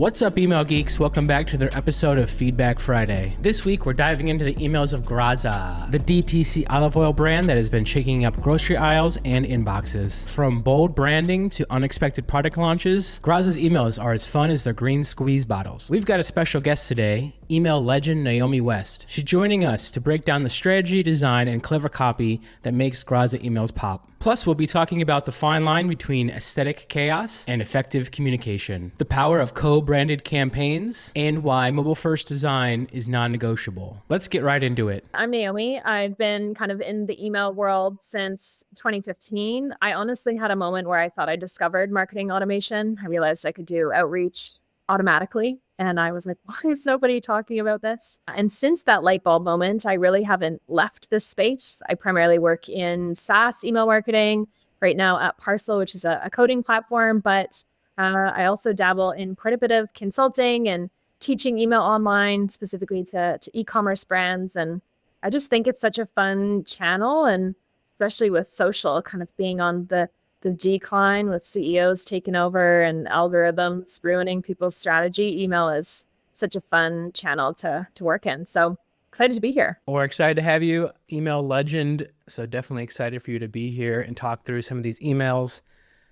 What's up, email geeks? Welcome back to another episode of Feedback Friday. This week, we're diving into the emails of Graza, the DTC olive oil brand that has been shaking up grocery aisles and inboxes. From bold branding to unexpected product launches, Graza's emails are as fun as their green squeeze bottles. We've got a special guest today, email legend Naomi West. She's joining us to break down the strategy, design, and clever copy that makes Graza emails pop. Plus, we'll be talking about the fine line between aesthetic chaos and effective communication, the power of co-branded campaigns, and why mobile-first design is non-negotiable. Let's get right into it. I'm Naomi. I've been kind of in the email world since 2015. I honestly had a moment where I thought I discovered marketing automation. I realized I could do outreach automatically. And I was like, why is nobody talking about this? And since that light bulb moment, I really haven't left this space. I primarily work in SaaS email marketing right now at Parcel, which is a coding platform. But I also dabble in quite a bit of consulting and teaching email online, specifically to e-commerce brands. And I just think it's such a fun channel. And especially with social kind of being on the decline with CEOs taking over and algorithms ruining people's strategy, email is such a fun channel to work in. So excited to be here. We're excited to have you, email legend. So definitely excited for you to be here and talk through some of these emails.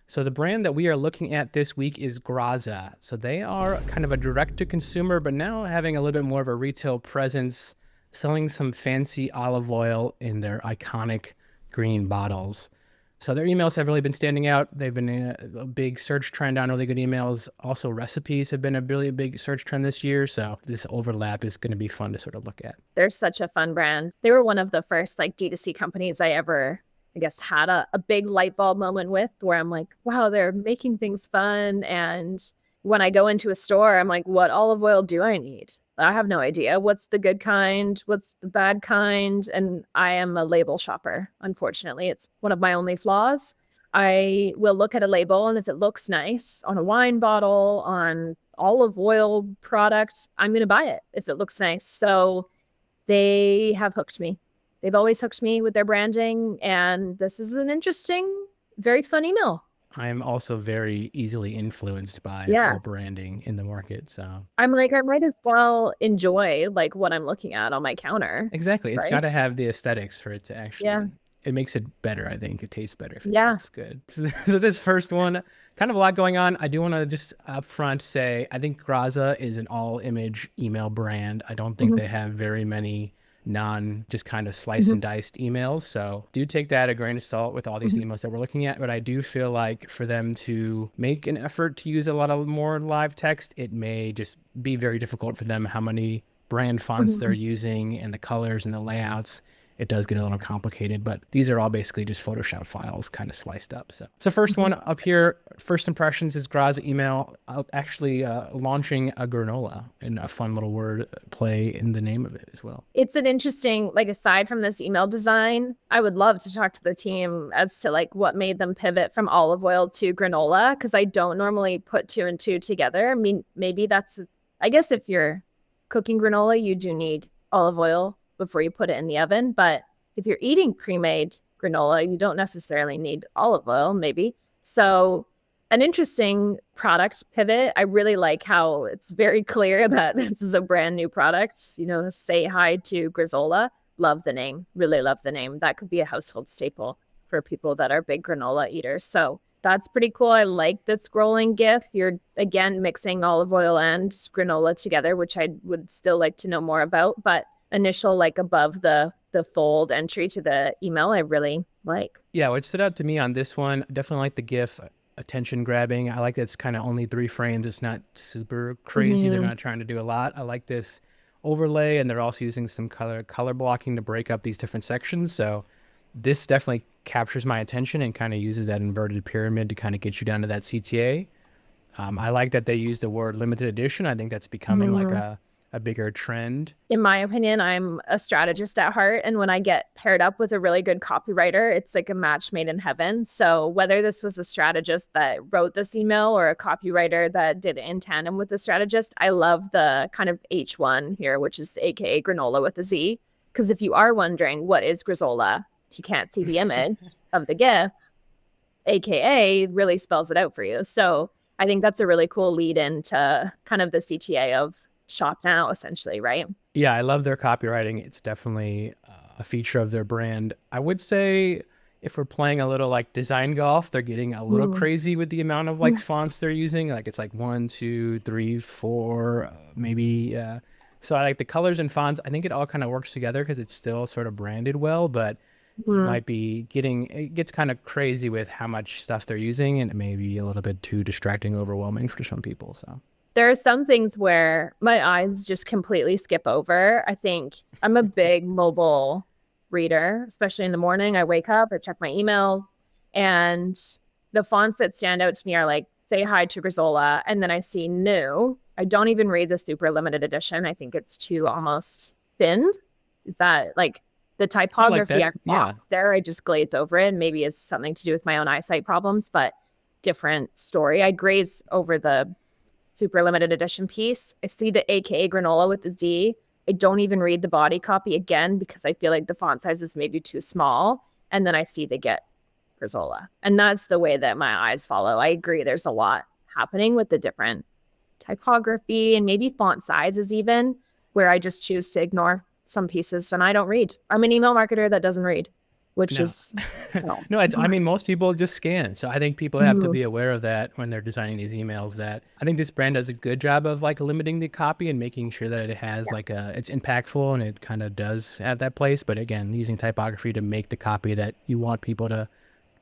So the brand that we are looking at this week is Graza. So they are kind of a direct-to-consumer, but now having a little bit more of a retail presence, selling some fancy olive oil in their iconic green bottles. So their emails have really been standing out. They've been a big search trend on really good emails. Also, recipes have been a really big search trend this year. So this overlap is going to be fun to sort of look at. They're such a fun brand. They were one of the first D2C companies I ever, had a big light bulb moment with, where I'm like, wow, they're making things fun. And when I go into a store, I'm like, what olive oil do I need? I have no idea. What's the good kind? What's the bad kind? And I am a label shopper, unfortunately. It's one of my only flaws. I will look at a label, and if it looks nice on a wine bottle, on olive oil product, I'm going to buy it if it looks nice. So they have hooked me. They've always hooked me with their branding. And this is an interesting, very fun email. I'm also very easily influenced by branding in the market. So I'm like, I might as well enjoy what I'm looking at on my counter. Exactly. It's got to have the aesthetics for it to actually, it makes it better. I think it tastes better if it looks good. So this first one, kind of a lot going on. I do want to just up front say, I think Graza is an all image email brand. I don't think they have very many just kind of slice and diced emails. So do take that a grain of salt with all these emails that we're looking at. But I do feel like for them to make an effort to use a lot of more live text, it may just be very difficult for them, how many brand fonts they're using and the colors and the layouts. It does get a little complicated, but these are all basically just Photoshop files kind of sliced up. So first one up here, first impressions is Graza email actually launching a granola, and a fun little word play in the name of it as well. It's an interesting, aside from this email design, I would love to talk to the team as to what made them pivot from olive oil to granola, because I don't normally put two and two together. I mean, maybe I guess if you're cooking granola, you do need olive oil before you put it in the oven. But if you're eating pre-made granola, you don't necessarily need olive oil, maybe. So an interesting product pivot. I really like how it's very clear that this is a brand new product. Say hi to Grazola. Love the name. Really love the name. That could be a household staple for people that are big granola eaters. So that's pretty cool. I like the scrolling GIF. You're, again, mixing olive oil and granola together, which I would still like to know more about. But initial above the fold entry to the email, I really like. Yeah, what stood out to me on this one, definitely like the GIF, attention grabbing. I like that it's kind of only 3 frames. It's not super crazy. They're not trying to do a lot. I like this overlay, and they're also using some color blocking to break up these different sections. So this definitely captures my attention and kind of uses that inverted pyramid to kind of get you down to that CTA. I like that they use the word limited edition. I think that's becoming a bigger trend. In my opinion, I'm a strategist at heart. And when I get paired up with a really good copywriter, it's like a match made in heaven. So whether this was a strategist that wrote this email or a copywriter that did it in tandem with the strategist, I love the kind of H1 here, which is AKA granola with a Z. Because if you are wondering what is Grazola, if you can't see the image of the GIF, AKA really spells it out for you. So I think that's a really cool lead into kind of the CTA of Shop Now, essentially, right? Yeah, I love their copywriting. It's definitely a feature of their brand. I would say if we're playing a little like design golf, they're getting a little crazy with the amount of like fonts they're using. Like it's like 1, 2, 3, 4, maybe. So I like the colors and fonts. I think it all kind of works together because it's still sort of branded well, but you might be it gets kind of crazy with how much stuff they're using, and it may be a little bit too distracting, overwhelming for some people. So there are some things where my eyes just completely skip over. I think I'm a big mobile reader, especially in the morning. I wake up, I check my emails, and the fonts that stand out to me are like, say hi to Grazola, and then I see new. I don't even read the super limited edition. I think it's too almost thin. Is that like the typography like there? I just glaze over it. And maybe it's something to do with my own eyesight problems, but different story. I graze over the super limited edition piece. I see the AKA granola with the Z. I don't even read the body copy again because I feel like the font size is maybe too small. And then I see the get Grazola. And that's the way that my eyes follow. I agree. There's a lot happening with the different typography and maybe font sizes even, where I just choose to ignore some pieces and I don't read. I'm an email marketer that doesn't read, which is so. No, I mean, most people just scan. So I think people have to be aware of that when they're designing these emails. That I think this brand does a good job of like limiting the copy and making sure that it has like it's impactful and it kind of does have that place. But again, using typography to make the copy that you want people to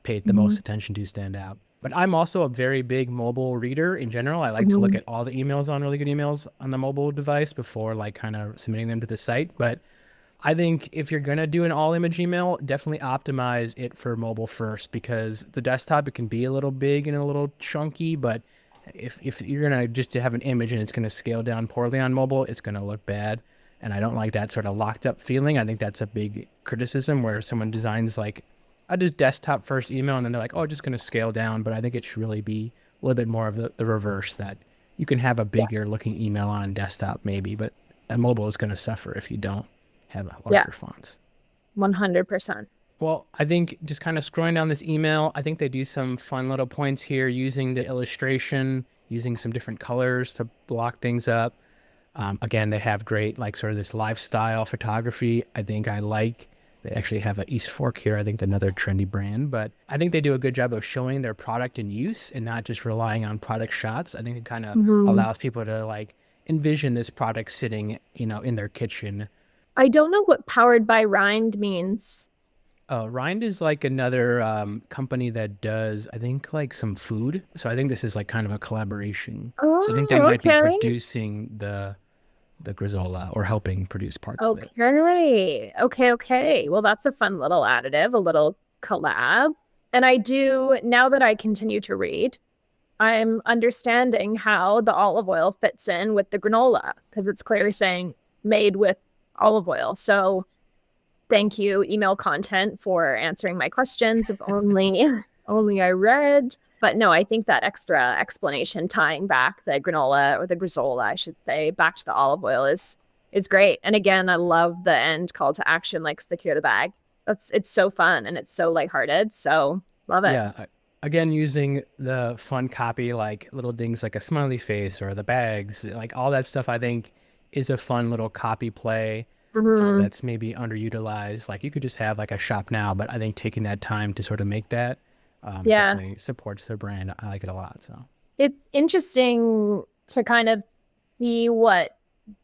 pay the most attention to stand out. But I'm also a very big mobile reader in general. I like to look at all the emails on really good emails on the mobile device before like kind of submitting them to the site. But I think if you're going to do an all image email, definitely optimize it for mobile first, because the desktop, it can be a little big and a little chunky, but if you're going to just have an image and it's going to scale down poorly on mobile, it's going to look bad. And I don't like that sort of locked up feeling. I think that's a big criticism where someone designs like I just desktop first email and then they're like, oh, just going to scale down. But I think it should really be a little bit more of the reverse, that you can have a bigger looking email on desktop maybe, but that mobile is going to suffer if you don't have larger fonts. 100%. Well, I think just kind of scrolling down this email, I think they do some fun little points here using the illustration, using some different colors to block things up. Again, they have great like sort of this lifestyle photography. I think I like. They actually have an East Fork here, I think another trendy brand, but I think they do a good job of showing their product in use and not just relying on product shots. I think it kind of allows people to like envision this product sitting, in their kitchen. I don't know what powered by Rind means. Rind is like another company that does, I think, like some food. So I think this is like kind of a collaboration. So I think they might be producing the Grazola or helping produce parts of it. Right. Okay. Well, that's a fun little additive, a little collab. And I do, now that I continue to read, I'm understanding how the olive oil fits in with the granola, because it's clearly saying made with olive oil. So thank you, email content, for answering my questions. If only I read. But no, I think that extra explanation tying back the granola, or the Grazola, I should say, back to the olive oil is great. And again, I love the end call to action, like secure the bag. It's so fun and it's so lighthearted. So love it. Yeah. Again, using the fun copy, like little things like a smiley face or the bags, like all that stuff, I think is a fun little copy play that's maybe underutilized. Like you could just have like a shop now, but I think taking that time to sort of make that definitely supports their brand. I like it a lot. So it's interesting to kind of see what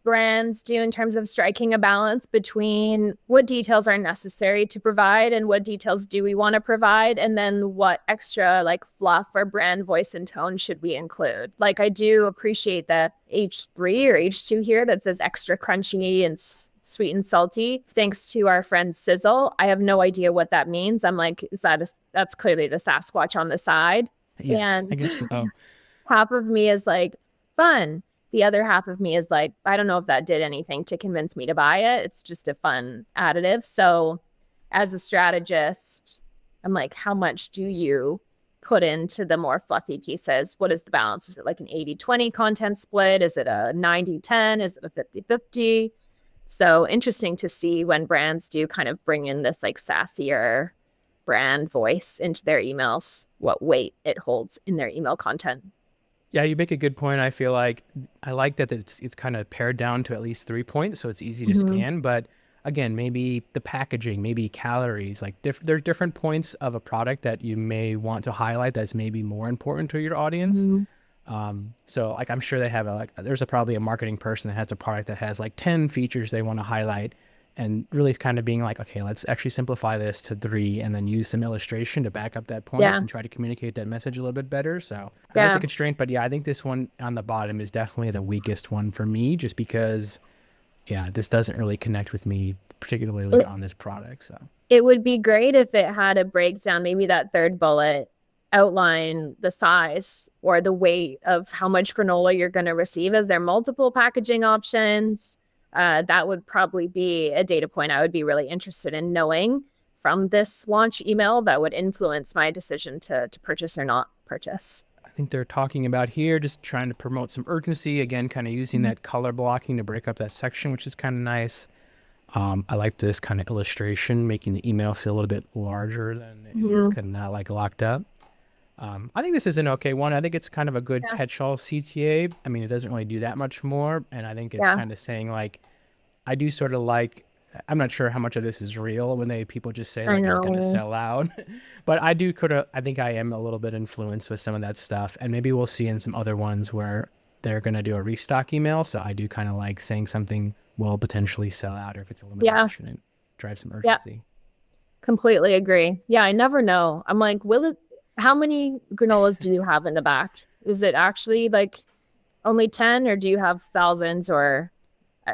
brands do in terms of striking a balance between what details are necessary to provide and what details do we want to provide, and then what extra like fluff or brand voice and tone should we include. Like I do appreciate the H3 or H2 here that says extra crunchy and sweet and salty, thanks to our friend Sizzle. I have no idea what that means. I'm like, that's clearly the Sasquatch on the side. Yes, and I guess so. Half of me is like, fun. The other half of me is like, I don't know if that did anything to convince me to buy it. It's just a fun additive. So as a strategist, I'm like, how much do you put into the more fluffy pieces? What is the balance? Is it like an 80-20 content split? Is it a 90-10? Is it a 50-50? So interesting to see when brands do kind of bring in this like sassier brand voice into their emails, what weight it holds in their email content. Yeah, you make a good point. I feel like I like that it's kind of pared down to at least 3 points, so it's easy to Mm-hmm. scan. But again, maybe the packaging, maybe calories, like there's different points of a product that you may want to highlight that's maybe more important to your audience. Mm-hmm. So like I'm sure they have probably a marketing person that has a product that has like 10 features they want to highlight, and really kind of being like, okay, let's actually simplify this to three and then use some illustration to back up that point Yeah. and try to communicate that message a little bit better. So I like the Yeah. constraint, but yeah, I think this one on the bottom is definitely the weakest one for me, just because, yeah, this doesn't really connect with me particularly It, on this product. So it would be great if it had a breakdown, maybe that third bullet outline the size or the weight of how much granola you're going to receive. Is there multiple packaging options? That would probably be a data point I would be really interested in knowing from this launch email that would influence my decision to purchase or not purchase. I think they're talking about here just trying to promote some urgency, again, kind of using Mhm. that color blocking to break up that section, which is kind of nice. I like this kind of illustration, making the email feel a little bit larger than it is, Mhm. kind of not like locked up. I think this is an okay one. I think it's kind of a good Yeah. catch-all CTA. I mean, it doesn't really do that much more, and I think it's Yeah. kind of saying like, I do sort of like. I'm not sure how much of this is real when people just say I like it's going to know. sell out, but I do could I think I am a little bit influenced with some of that stuff, and maybe we'll see in some other ones where they're going to do a restock email. So I do kind of like saying something will potentially sell out, or if it's a limited Yeah. edition, and drive some Yeah. urgency. Completely agree. Yeah, I never know. I'm like, will it, how many granolas do you have in the back? Is it actually like only 10 or do you have thousands or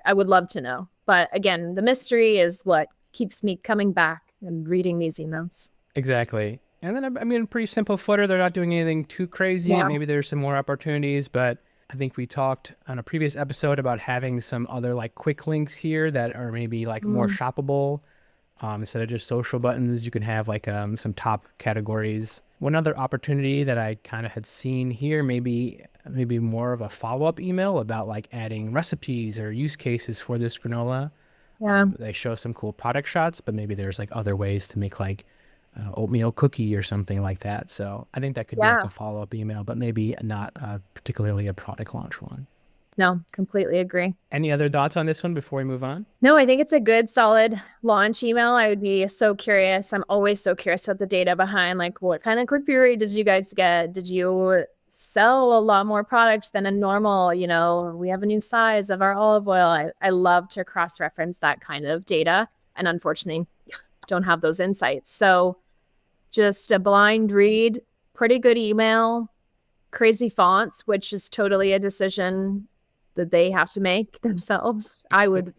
I would love to know. But again, the mystery is what keeps me coming back and reading these emails. Exactly. And then, I mean, pretty simple footer. They're not doing anything too crazy. Yeah. Maybe there's some more opportunities, but I think we talked on a previous episode about having some other like quick links here that are maybe like more Mm, shoppable. Instead of just social buttons, you can have like some top categories. One other opportunity that I kind of had seen here, maybe more of a follow-up email about like adding recipes or use cases for this granola. yeah. They show some cool product shots, but maybe there's like other ways to make like oatmeal cookie or something like that. So I think that could be like Yeah. a follow-up email, but maybe not particularly a product launch one. No, completely agree. Any other thoughts on this one before we move on? No, I think it's a good, solid launch email. I would be so curious. I'm always so curious about the data behind, like, what kind of click-through rate did you guys get? Did you sell a lot more products than a normal? You know, we have a new size of our olive oil. I love to cross-reference that kind of data, and unfortunately, don't have those insights. So just a blind read, pretty good email, crazy fonts, which is totally a decision that they have to make themselves. I would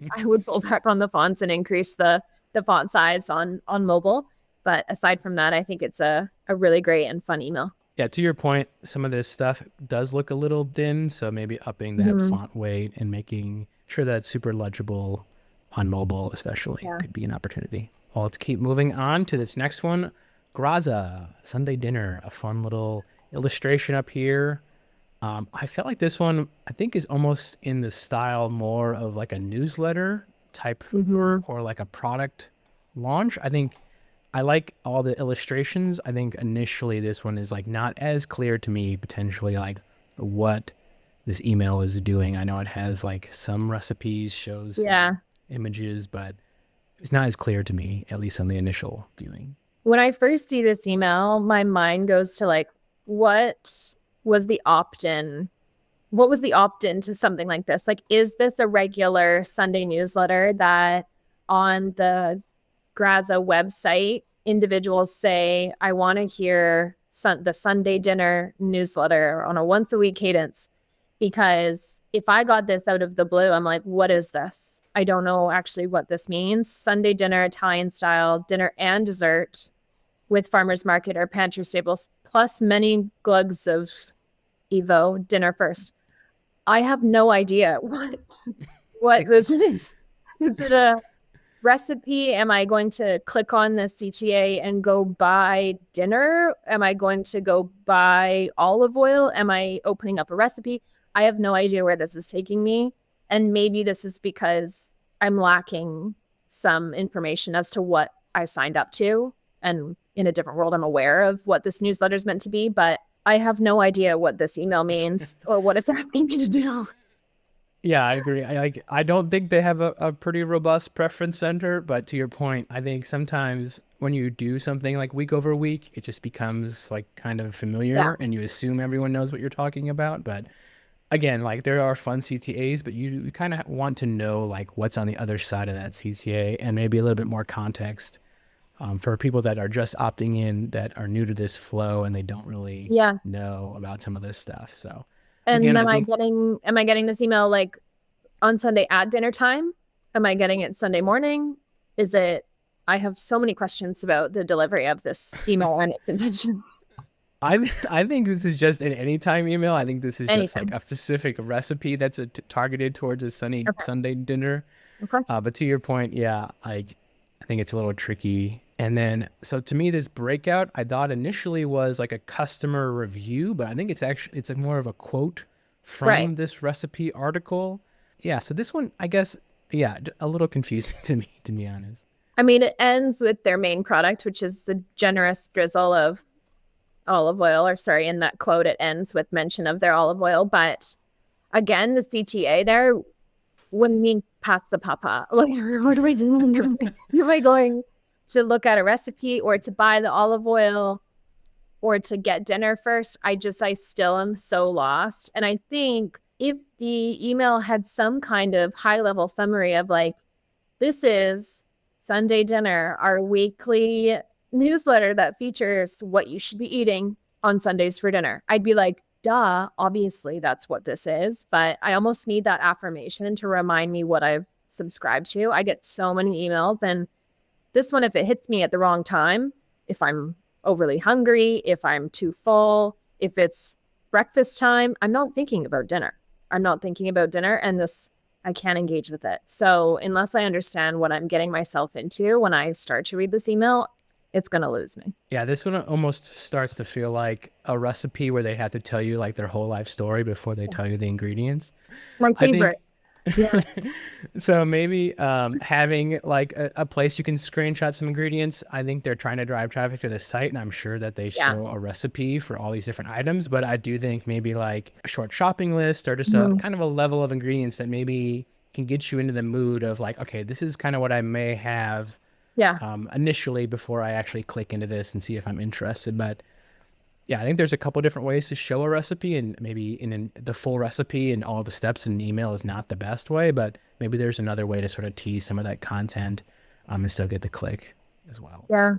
pull back on the fonts and increase the font size on mobile. But aside from that, I think it's a really great and fun email. Yeah, to your point, some of this stuff does look a little thin, so maybe upping that Mm-hmm. font weight and making sure that it's super legible on mobile, especially, Yeah. could be an opportunity. Well, let's keep moving on to this next one. Graza, Sunday dinner, a fun little illustration up here. I felt like this one, I think, is almost in the style more of like a newsletter type Mm-hmm. or like a product launch. I think I like all the illustrations. I think initially this one is like not as clear to me potentially like what this email is doing. I know it has like some recipes, shows Yeah. some images, but it's not as clear to me, at least on the initial viewing. When I first see this email, my mind goes to like, what was the opt-in? What was the opt-in to something like this? Like, is this a regular Sunday newsletter that on the Graza website, individuals say, I want to hear the Sunday dinner newsletter on a once a week cadence? Because if I got this out of the blue, I'm like, what is this? I don't know actually what this means. Sunday dinner, Italian style, dinner and dessert with farmers market or pantry staples, plus many glugs of Evo dinner first. I have no idea what this is. Is it a recipe? Am I going to click on the CTA and go buy dinner? Am I going to go buy olive oil? Am I opening up a recipe? I have no idea where this is taking me. And maybe this is because I'm lacking some information as to what I signed up to. And in a different world, I'm aware of what this newsletter is meant to be. But I have no idea what this email means or what it's asking me to do. Yeah, I agree. I don't think they have a pretty robust preference center, but to your point, I think sometimes when you do something like week over week, it just becomes like kind of Yeah. familiar and you assume everyone knows what you're talking about. But again, like there are fun CTAs, but you kind of want to know like what's on the other side of that CTA and maybe a little bit more context for people that are just opting in that are new to this flow and they don't really Yeah. know about some of this stuff. So And again, I think am I getting this email like on Sunday at dinner time? Am I getting it Sunday morning? Is it, I have so many questions about the delivery of this email and its intentions. I think this is just an anytime email. I think this is just like Anytime. a specific recipe that's targeted towards a sunny Okay. Sunday dinner. Okay. But to your point, yeah, like I think it's a little tricky. And then, so to me, this breakout I thought initially was like a customer review, but I think it's more of a quote Right. from this recipe article. Yeah. So this one, I guess, yeah, a little confusing to me, to be honest. I mean, it ends with their main product, which is the generous drizzle of olive oil, or sorry, in that quote, it ends with mention of their olive oil. But again, the CTA there wouldn't mean pass the papa. Like, what are we doing? Am I going to look at a recipe or to buy the olive oil or to get dinner first? I still am so lost. And I think if the email had some kind of high level summary of like, this is Sunday dinner, our weekly newsletter that features what you should be eating on Sundays for dinner, I'd be like, duh, obviously that's what this is. But I almost need that affirmation to remind me what I've subscribed to. I get so many emails, and this one, if it hits me at the wrong time, if I'm overly hungry, if I'm too full, if it's breakfast time, I'm not thinking about dinner. I'm not thinking about dinner, and this, I can't engage with it. So unless I understand what I'm getting myself into when I start to read this email, it's going to lose me. Yeah, this one almost starts to feel like a recipe where they have to tell you like their whole life story before they tell you the ingredients. My I think favorite. Yeah. so maybe having like a place you can screenshot some ingredients. I think they're trying to drive traffic to the site, and I'm sure that they Yeah. show a recipe for all these different items. But I do think maybe like a short shopping list or just a kind of a level of ingredients that maybe can get you into the mood of like, okay, this is kind of what I may have Yeah. initially before I actually click into this and see if I'm interested. But yeah, I think there's a couple different ways to show a recipe, and maybe the full recipe and all the steps in an email is not the best way, but maybe there's another way to sort of tease some of that content and still get the click as well. Yeah.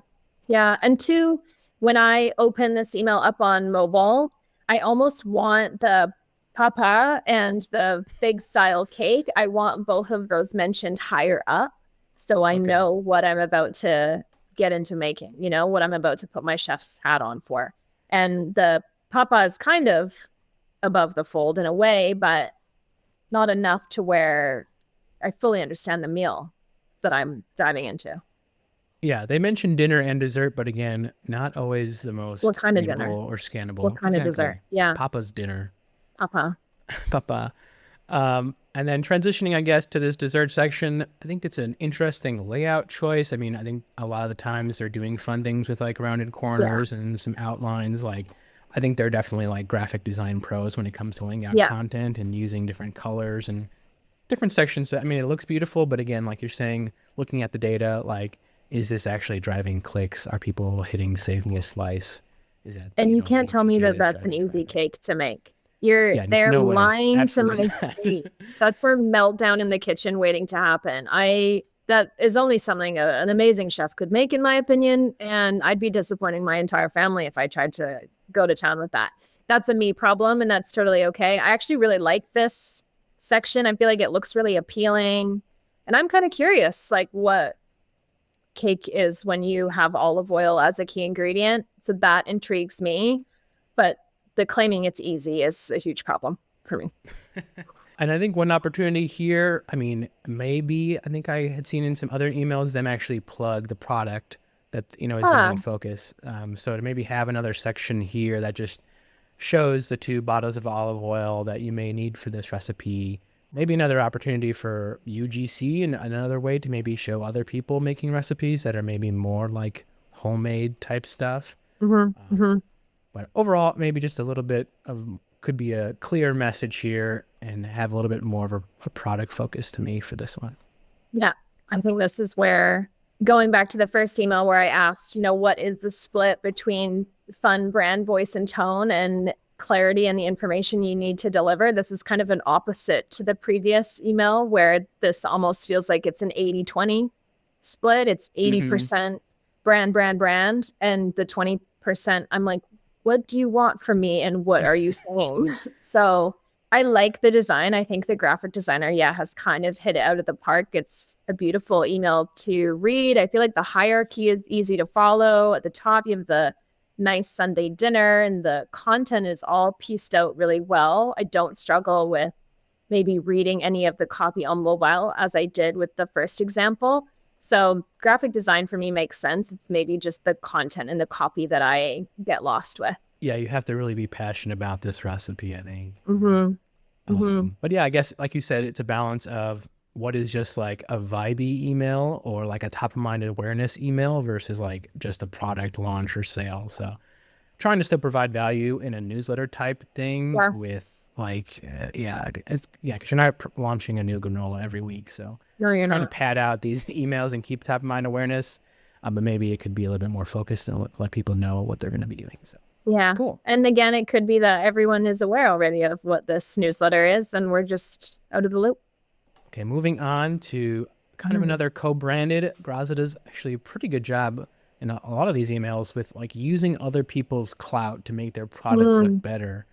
Yeah. And two, when I open this email up on mobile, I almost want the papa and the big style cake. I want both of those mentioned higher up, so I know what I'm about to get into making, what I'm about to put my chef's hat on for. And the papa is kind of above the fold in a way, but not enough to where I fully understand the meal that I'm diving into. Yeah, they mentioned dinner and dessert, but again, not always the What most kind of readable dinner? or scannable. What kind of Exactly. dessert? Yeah. Papa's dinner. Papa. Papa. And then transitioning, I guess, to this dessert section, I think it's an interesting layout choice. I mean, I think a lot of the times they're doing fun things with like rounded corners and some outlines. Like, I think they're definitely like graphic design pros when it comes to laying out content and using different colors and different sections. I mean, it looks beautiful, but again, like you're saying, looking at the data, like, is this actually driving clicks? Are people hitting save me a slice? Is that, And you can't tell me that CTAs that's an driving easy traffic? cake to make. Yeah, They're no way. lying to Absolutely my not. face. That's a meltdown in the kitchen waiting to happen. That is only something an amazing chef could make, in my opinion. And I'd be disappointing my entire family if I tried to go to town with that. That's a me problem, and that's totally okay. I actually really like this section. I feel like it looks really appealing. And I'm kind of curious, like what cake is when you have olive oil as a key ingredient. So that intrigues me. But the claiming it's easy is a huge problem for me. And I think one opportunity here, I mean, maybe I think I had seen in some other emails them actually plug the product that, is the main focus. So to maybe have another section here that just shows the 2 bottles of olive oil that you may need for this recipe. Maybe another opportunity for UGC and another way to maybe show other people making recipes that are maybe more like homemade type stuff. But overall, maybe just a little bit of could be a clear message here and have a little bit more of a product focus to me for this one. Yeah, I think this is where, going back to the first email where I asked, what is the split between fun brand voice and tone and clarity and the information you need to deliver? This is kind of an opposite to the previous email where this almost feels like it's an 80-20 split. It's 80% brand, and the 20% I'm like, what do you want from me and what are you saying? So I like the design. I think the graphic designer, has kind of hit it out of the park. It's a beautiful email to read. I feel like the hierarchy is easy to follow. At the top, you have the nice Sunday dinner and the content is all pieced out really well. I don't struggle with maybe reading any of the copy on mobile as I did with the first example. So graphic design for me makes sense. It's maybe just the content and the copy that I get lost with. Yeah, you have to really be passionate about this recipe, I think. Mm-hmm. But yeah, I guess like you said, it's a balance of what is just like a vibey email or like a top of mind awareness email versus like just a product launch or sale. So trying to still provide value in a newsletter type thing with like, because you're not launching a new granola every week. So you're trying to pad out these emails and keep top of mind awareness. But maybe it could be a little bit more focused and let people know what they're going to be doing. So yeah, cool. And again, it could be that everyone is aware already of what this newsletter is and we're just out of the loop. Okay, moving on to kind of another co-branded. Graza does actually a pretty good job in a lot of these emails with like using other people's clout to make their product look better.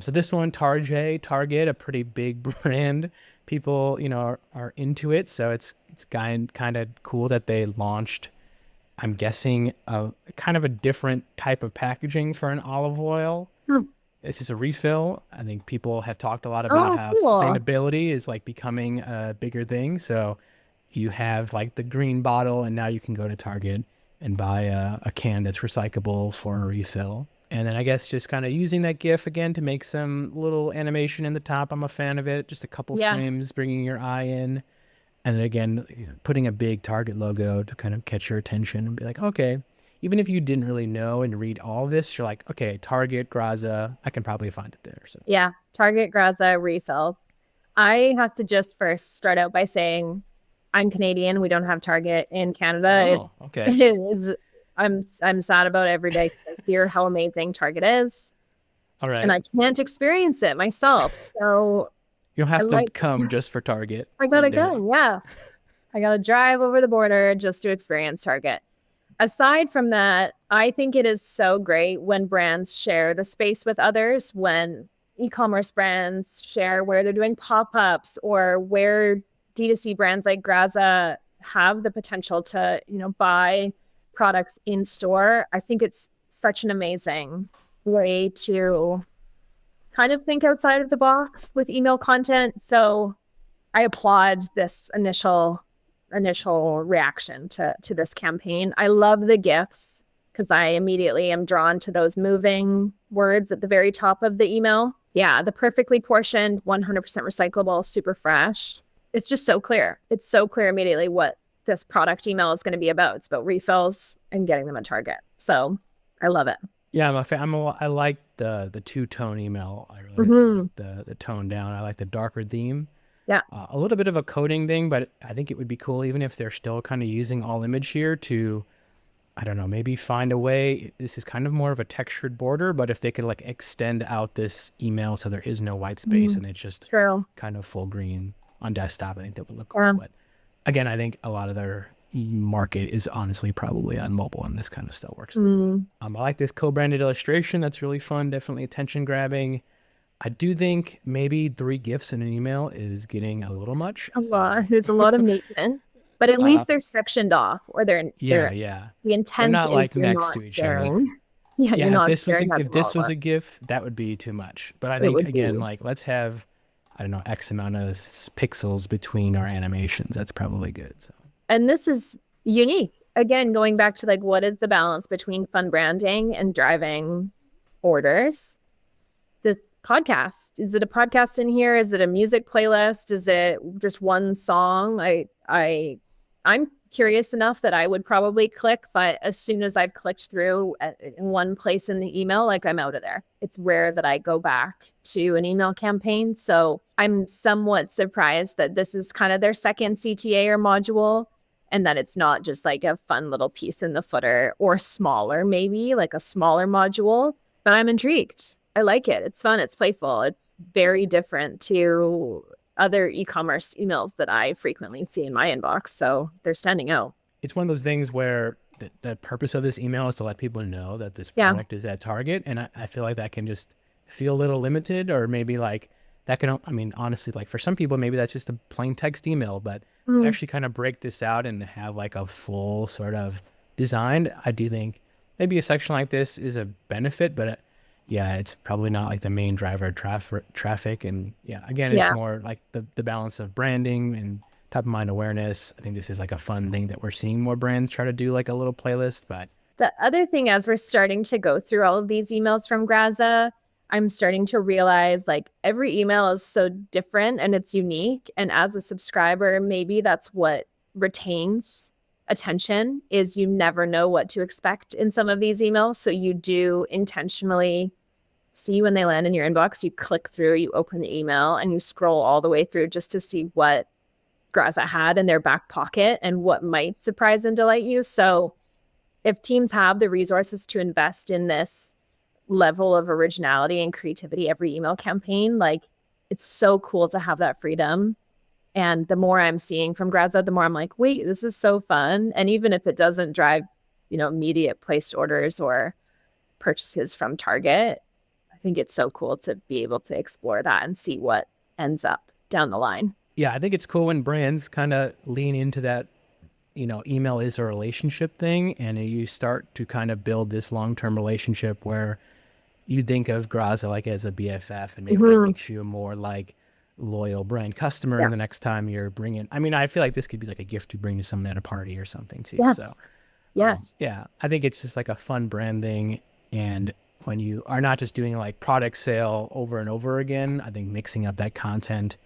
So this one, Target, a pretty big brand. People, are into it. So it's kind of cool that they launched, I'm guessing, a kind of a different type of packaging for an olive oil. This is a refill. I think people have talked a lot about how sustainability is like becoming a bigger thing. So you have like the green bottle and now you can go to Target and buy a can that's recyclable for a refill. And then I guess just kind of using that GIF again to make some little animation in the top. I'm a fan of it. Just a couple frames, bringing your eye in. And then again, putting a big Target logo to kind of catch your attention and be like, okay, even if you didn't really know and read all of this, you're like, okay, Target, Graza, I can probably find it there. So yeah, Target, Graza, refills. I have to just first start out by saying I'm Canadian. We don't have Target in Canada. I'm sad about every day because I hear how amazing Target is. All right. And I can't experience it myself. So you'll have to come just for Target. I gotta go. Yeah. I gotta drive over the border just to experience Target. Aside from that, I think it is so great when brands share the space with others, when e-commerce brands share where they're doing pop-ups or where D2C brands like Graza have the potential to, buy products in store. I think it's such an amazing way to kind of think outside of the box with email content. So I applaud this initial reaction to this campaign. I love the GIFs because I immediately am drawn to those moving words at the very top of the email. Yeah, the perfectly portioned, 100% recyclable, super fresh. It's just so clear. It's so clear immediately what this product email is going to be about. It's about refills and getting them at Target. So I love it. Yeah, I'm a fan. I like the two-tone email. I really like the tone down. I like the darker theme. Yeah. A little bit of a coding thing, but I think it would be cool even if they're still kind of using all image here to, I don't know, maybe find a way. This is kind of more of a textured border, but if they could like extend out this email so there is no white space and it's just kind of full green on desktop, I think that would look cool. But again, I think a lot of their market is honestly probably on mobile and this kind of stuff works. I like this co-branded illustration. That's really fun. Definitely attention grabbing. I do think maybe 3 GIFs in an email is getting a little much. A lot. There's a lot of maintenance, but at least they're sectioned off, or they're the intent they're not is like you're next not to each sharing. other. You're not if this was a GIF, that would be too much. But I think again, like let's have, I don't know, X amount of pixels between our animations. That's probably good. So. And this is unique. Again, going back to like, what is the balance between fun branding and driving orders? This podcast, is it a podcast in here? Is it a music playlist? Is it just one song? I'm curious enough that I would probably click, but as soon as I've clicked through in one place in the email, like I'm out of there. It's rare that I go back to an email campaign. So I'm somewhat surprised that this is kind of their second CTA or module, and that it's not just like a fun little piece in the footer, or smaller, maybe like a smaller module. But I'm intrigued. I like it. It's fun. It's playful. It's very different to other e-commerce emails that I frequently see in my inbox. So they're standing out. It's one of those things where the purpose of this email is to let people know that this product is at Target. And I feel like that can just feel a little limited, or maybe like that can, I mean, honestly, like for some people, maybe that's just a plain text email, but actually kind of break this out and have like a full sort of design. I do think maybe a section like this is a benefit, but yeah, it's probably not like the main driver of traffic. And yeah, again, it's more like the balance of branding and top of mind awareness. I think this is like a fun thing that we're seeing more brands try to do, like a little playlist. But the other thing, as we're starting to go through all of these emails from Graza, I'm starting to realize like every email is so different and it's unique. And as a subscriber, maybe that's what retains attention, is you never know what to expect in some of these emails. So you do intentionally see when they land in your inbox, you click through, you open the email, and you scroll all the way through just to see what Graza had in their back pocket and what might surprise and delight you. So if teams have the resources to invest in this level of originality and creativity every email campaign, like it's so cool to have that freedom. And the more I'm seeing from Graza, the more I'm like, wait, this is so fun. And even if it doesn't drive, immediate placed orders or purchases from Target, I think it's so cool to be able to explore that and see what ends up down the line. Yeah, I think it's cool when brands kind of lean into that, email is a relationship thing, and you start to kind of build this long-term relationship where you think of Graza like as a BFF, and maybe that makes you a more like loyal brand customer the next time you're bringing. I mean, I feel like this could be like a gift to bring to someone at a party or something too. Yes. So Yeah, I think it's just like a fun branding. And when you are not just doing like product sale over and over again, I think mixing up that content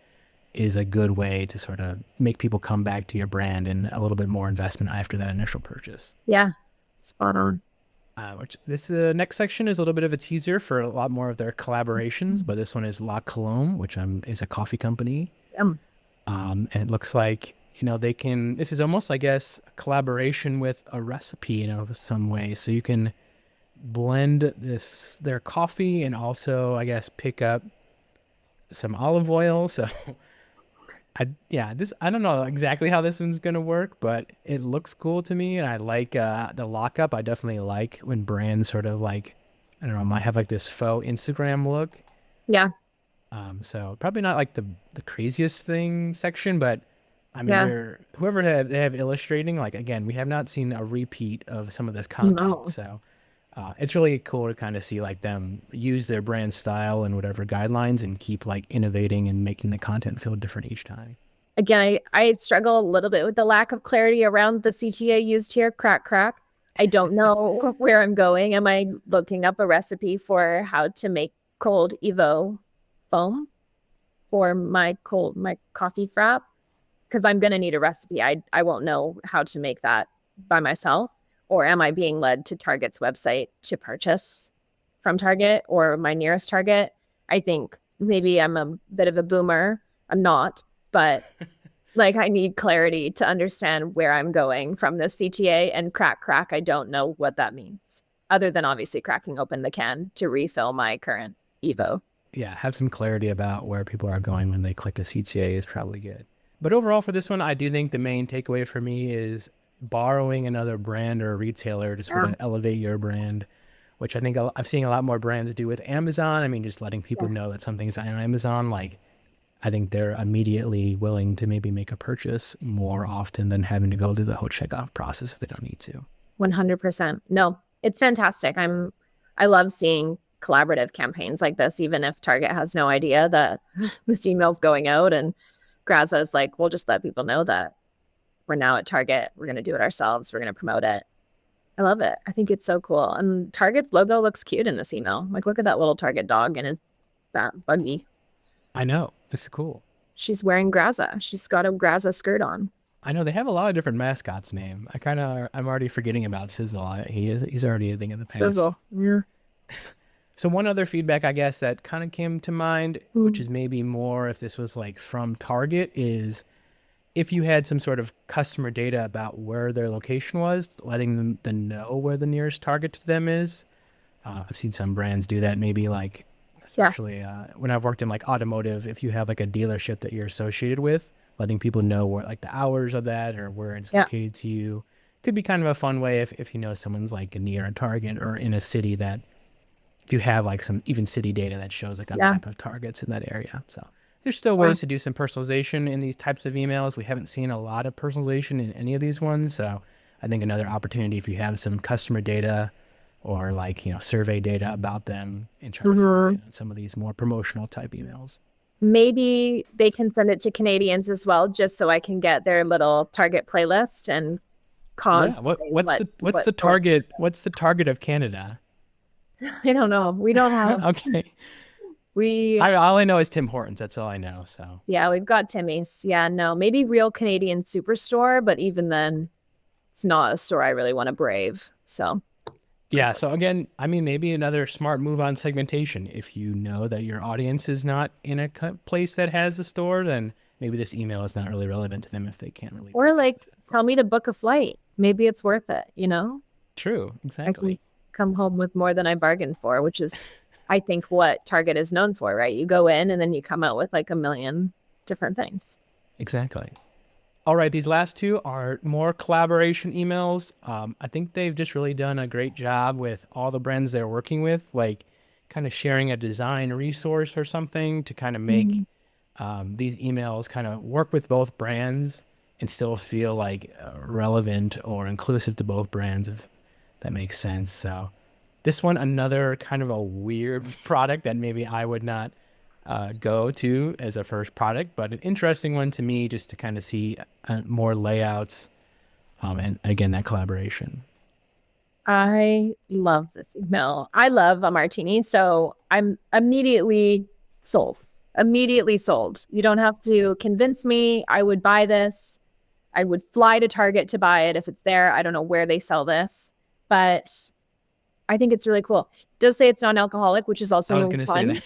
is a good way to sort of make people come back to your brand and a little bit more investment after that initial purchase. Yeah, spot on. Which this next section is a little bit of a teaser for a lot more of their collaborations, but this one is La Colombe, which is a coffee company. And it looks like, they can, this is almost, I guess, a collaboration with a recipe in some way. So you can blend their coffee and also, I guess, pick up some olive oil. So I don't know exactly how this one's going to work, but it looks cool to me. And I like the lockup. I definitely like when brands sort of like, I don't know, might have like this faux Instagram look. Yeah. So probably not like the craziest thing section, but I mean, whoever they have illustrating, like, again, we have not seen a repeat of some of this content. No. So it's really cool to kind of see like them use their brand style and whatever guidelines and keep like innovating and making the content feel different each time. Again, I struggle a little bit with the lack of clarity around the CTA used here. Crack. I don't know where I'm going. Am I looking up a recipe for how to make cold Evo foam for my coffee frap? Because I'm going to need a recipe. I won't know how to make that by myself. Or am I being led to Target's website to purchase from Target or my nearest Target? I think maybe I'm a bit of a boomer. I'm not, but like I need clarity to understand where I'm going from this CTA. And crack, I don't know what that means, other than obviously cracking open the can to refill my current Evo. Yeah, have some clarity about where people are going when they click a CTA is probably good. But overall for this one, I do think the main takeaway for me is borrowing another brand or a retailer to sort of elevate your brand, which I think I've seen a lot more brands do with Amazon. I mean, just letting people know that something's on Amazon, like I think they're immediately willing to maybe make a purchase more often than having to go through the whole checkoff process if they don't need to. 100%. No, it's fantastic. I love seeing collaborative campaigns like this, even if Target has no idea that this email's going out, and Graza is like, we'll just let people know that we're now at Target. We're going to do it ourselves. We're going to promote it. I love it. I think it's so cool. And Target's logo looks cute in this email. Like, look at that little Target dog and his buggy. I know. This is cool. She's wearing Graza. She's got a Graza skirt on. I know they have a lot of different mascots name. I'm already forgetting about Sizzle. He's already a thing in the past. Sizzle. Yeah. So one other feedback, I guess, that kind of came to mind, which is maybe more if this was like from Target, is if you had some sort of customer data about where their location was, letting them know where the nearest Target to them is. I've seen some brands do that, maybe like, especially when I've worked in like automotive, if you have like a dealership that you're associated with, letting people know where like the hours of that or where it's located to you. Could be kind of a fun way if you know someone's like near a Target or in a city that, if you have like some even city data that shows like a map of targets in that area. So there's still ways to do some personalization in these types of emails. We haven't seen a lot of personalization in any of these ones. So I think another opportunity, if you have some customer data or like, survey data about them, in trying to some of these more promotional type emails. Maybe they can send it to Canadians as well, just so I can get their little Target playlist and cause. What's the target? What's the target of Canada? I don't know. We don't have. Okay. All I know is Tim Hortons. That's all I know. So yeah, we've got Timmy's. Yeah, no, maybe Real Canadian Superstore, but even then, it's not a store I really want to brave. So yeah. So again, I mean, maybe another smart move on segmentation. If you know that your audience is not in a place that has a store, then maybe this email is not really relevant to them if they can't really. Or like, tell me to book a flight. Maybe it's worth it. True. Exactly. Come home with more than I bargained for, which is, I think, what Target is known for, right? You go in and then you come out with like a million different things. Exactly. All right, these last two are more collaboration emails. I think they've just really done a great job with all the brands they're working with, like kind of sharing a design resource or something to kind of make these emails kind of work with both brands and still feel like relevant or inclusive to both brands, if that makes sense. So this one, another kind of a weird product that maybe I would not go to as a first product, but an interesting one to me just to kind of see more layouts and again, that collaboration. I love this email. I love a Martini, so I'm immediately sold. Immediately sold. You don't have to convince me. I would buy this. I would fly to Target to buy it if it's there. I don't know where they sell this, but I think it's really cool. It does say it's non-alcoholic, which is also really fun.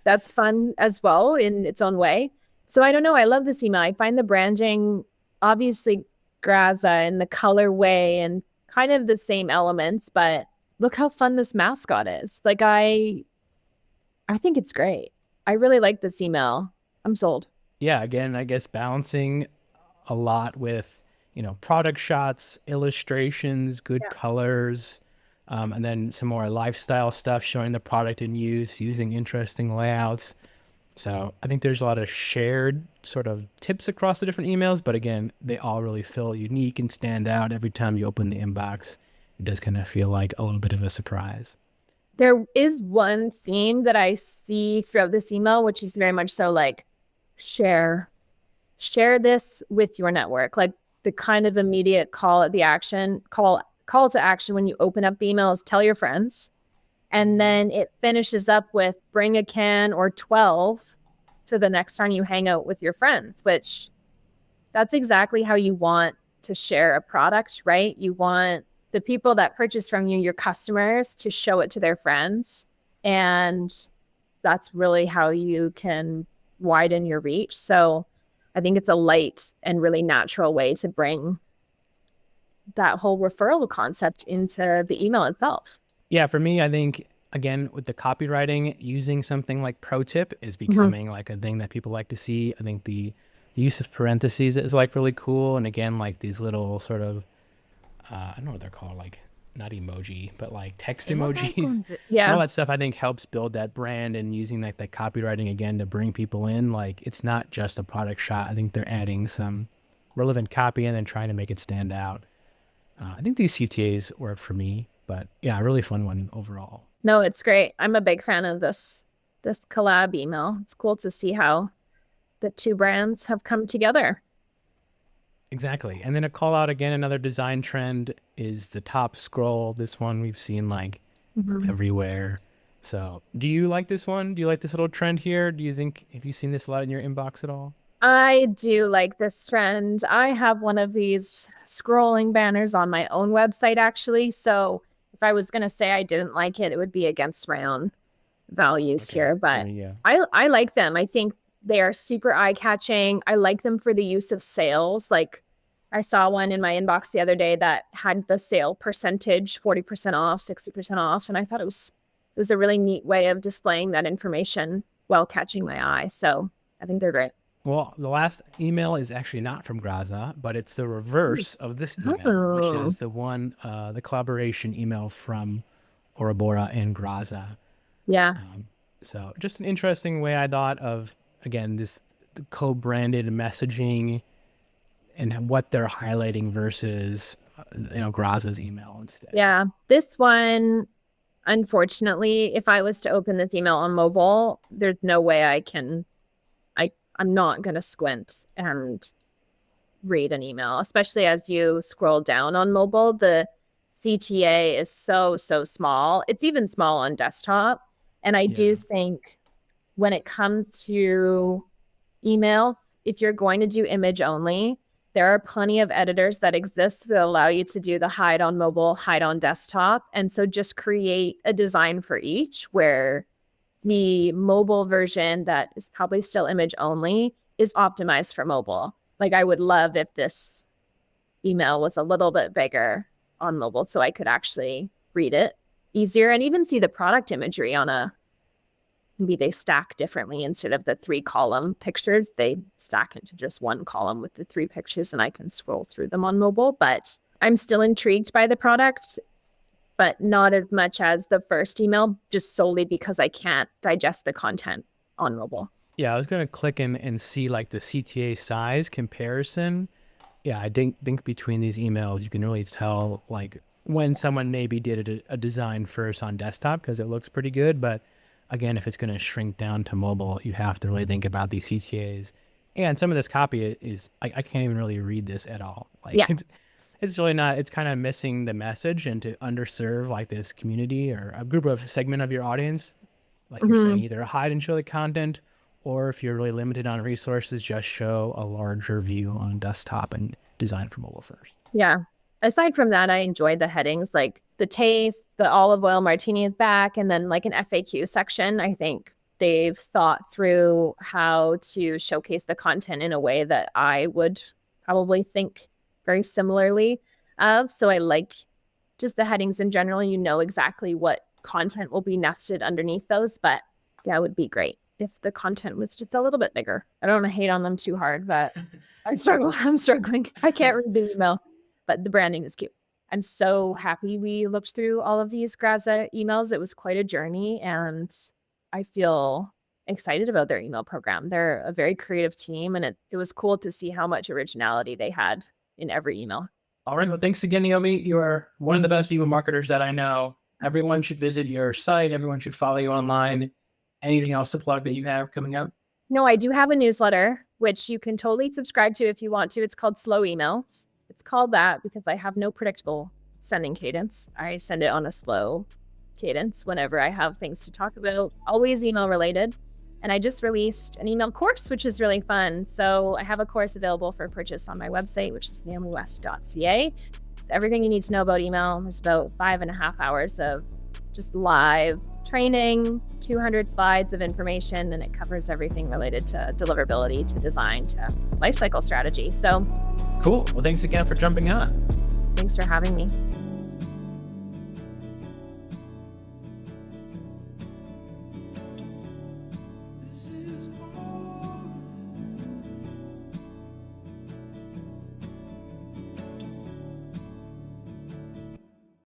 That's fun as well in its own way. So I don't know. I love this email. I find the branding, obviously Graza and the colorway and kind of the same elements, but look how fun this mascot is. Like I think it's great. I really like this email. I'm sold. Yeah. Again, I guess balancing a lot with, product shots, illustrations, good colors, and then some more lifestyle stuff showing the product in use, using interesting layouts. So I think there's a lot of shared sort of tips across the different emails, but again, they all really feel unique and stand out every time you open the inbox. It does kind of feel like a little bit of a surprise. There is one theme that I see throughout this email, which is very much so like share this with your network. Like the kind of immediate call to action when you open up the email is tell your friends. And then it finishes up with bring a can or 12 to the next time you hang out with your friends, which that's exactly how you want to share a product, right? You want the people that purchase from you, your customers, to show it to their friends. And that's really how you can widen your reach. So I think it's a light and really natural way to bring that whole referral concept into the email itself. Yeah, for me, I think, again, with the copywriting, using something like pro tip is becoming like a thing that people like to see. I think the use of parentheses is like really cool. And again, like these little sort of, I don't know what they're called, like not emoji, but like text emojis. Yeah. All that stuff I think helps build that brand, and using like that copywriting again to bring people in. Like it's not just a product shot. I think they're adding some relevant copy and then trying to make it stand out. I think these CTAs work for me, but yeah, a really fun one overall. No, it's great. I'm a big fan of this collab email. It's cool to see how the two brands have come together. Exactly. And then a call out again, another design trend is the top scroll. This one we've seen like everywhere. So do you like this one? Do you like this little trend here? Do you think, have you seen this a lot in your inbox at all? I do like this trend. I have one of these scrolling banners on my own website, actually. So if I was going to say I didn't like it, it would be against my own values here. But I like them. I think they are super eye-catching. I like them for the use of sales. Like I saw one in my inbox the other day that had the sale percentage 40% off, 60% off. And I thought it was a really neat way of displaying that information while catching my eye. So I think they're great. Well, the last email is actually not from Graza, but it's the reverse of this email, which is the one, the collaboration email from Ouroboros and Graza. Yeah. So just an interesting way I thought of, again, the co-branded messaging and what they're highlighting versus, Graza's email instead. Yeah. This one, unfortunately, if I was to open this email on mobile, there's no way I'm not going to squint and read an email, especially as you scroll down on mobile. The CTA is so small. It's even small on desktop. And I do think when it comes to emails, if you're going to do image only, there are plenty of editors that exist that allow you to do the hide on mobile, hide on desktop. And so just create a design for each where the mobile version that is probably still image only is optimized for mobile. Like I would love if this email was a little bit bigger on mobile so I could actually read it easier and even see the product imagery maybe they stack differently. Instead of the 3-column pictures, they stack into just 1 column with the 3 pictures and I can scroll through them on mobile. But I'm still intrigued by the product, but not as much as the first email, just solely because I can't digest the content on mobile. Yeah, I was going to click in and see like the CTA size comparison. Yeah, I think between these emails, you can really tell like when someone maybe did a design first on desktop because it looks pretty good. But again, if it's going to shrink down to mobile, you have to really think about these CTAs. And some of this copy is, I can't even really read this at all. Like it's really not, it's kind of missing the message, and to underserve like this community or a group of segment of your audience, like you're saying, either hide and show the content, or if you're really limited on resources, just show a larger view on desktop and design for mobile first. Yeah. Aside from that, I enjoyed the headings, like the taste, the olive oil martini is back, and then like an FAQ section. I think they've thought through how to showcase the content in a way that I would probably think very similarly of. So I like just the headings in general. You know exactly what content will be nested underneath those, but that would be great if the content was just a little bit bigger. I don't want to hate on them too hard, but I'm struggling. I can't read the email, but the branding is cute. I'm so happy we looked through all of these Graza emails. It was quite a journey, and I feel excited about their email program. They're a very creative team, and it was cool to see how much originality they had in every email. All right. Well, thanks again, Naomi. You are one of the best email marketers that I know. Everyone should visit your site. Everyone should follow you online. Anything else to plug that you have coming up? No, I do have a newsletter, which you can totally subscribe to if you want to. It's called Slow Emails. It's called that because I have no predictable sending cadence. I send it on a slow cadence whenever I have things to talk about, always email related. And I just released an email course, which is really fun. So I have a course available for purchase on my website, which is naomiwest.ca. It's everything you need to know about email. There's about 5.5 hours of just live training, 200 slides of information, and it covers everything related to deliverability, to design, to lifecycle strategy. So cool. Well, thanks again for jumping on. Thanks for having me.